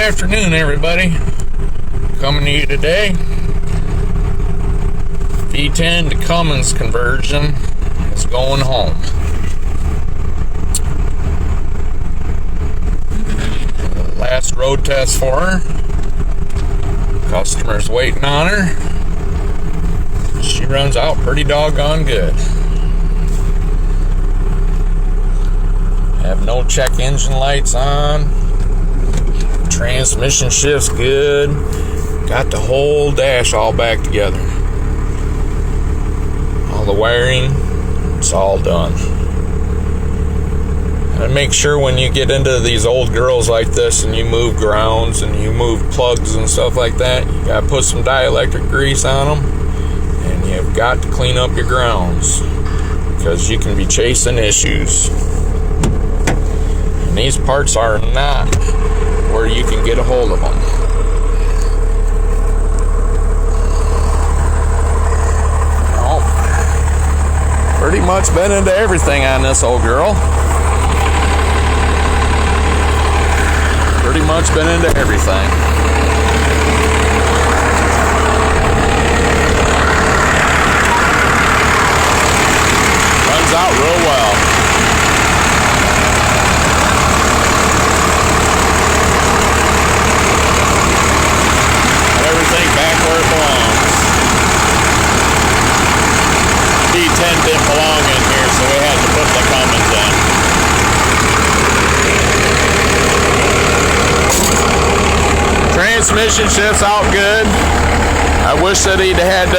afternoon, everybody. Coming to you today. V10 to Cummins conversion is going home. Last road test for her. Customer's waiting on her. She runs out pretty doggone good. Have no check engine lights on. Transmission shift's good. Got the whole dash all back together. All the wiring, it's all done. And make sure when you get into these old girls like this and you move grounds and you move plugs and stuff like that, you gotta put some dielectric grease on them, and you've got to clean up your grounds because you can be chasing issues. And these parts are not where you can get a hold of them. Oh, pretty much been into everything on this old girl. Pretty much been into everything. Runs out real well. Back where it belongs. V10 didn't belong in here, so we had to put the Cummins in. Transmission shifts out good. I wish that he'd had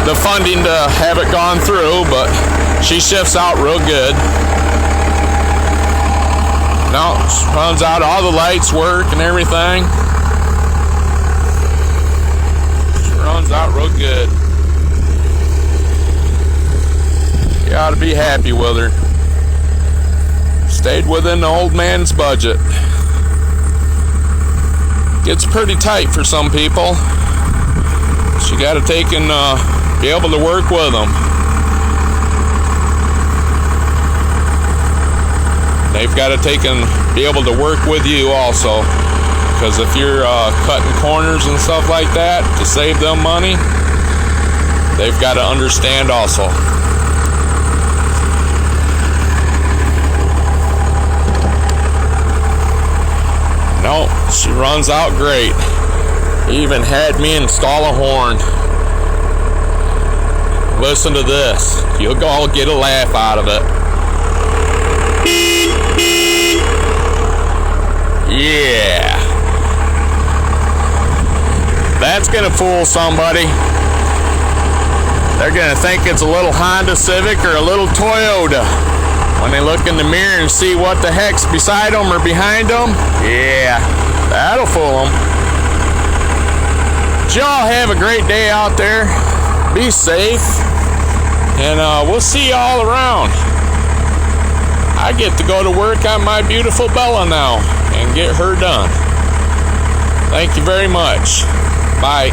the funding to have it gone through, but she shifts out real good. No, runs out, all the lights work and everything. Runs out real good. You ought to be happy with her. Stayed within the old man's budget. Gets pretty tight for some people. So you got to take and be able to work with them. They've got to take and be able to work with you also. Because if you're cutting corners and stuff like that to save them money, they've got to understand also. No, she runs out great. Even had me install a horn. Listen to this. You'll all get a laugh out of it. Yeah. That's gonna fool somebody. They're gonna think it's a little Honda Civic or a little Toyota. When they look in the mirror and see what the heck's beside them or behind them, yeah, that'll fool them. But y'all have a great day out there. Be safe. And we'll see you all around. I get to go to work on my beautiful Bella now and get her done. Thank you very much. Bye.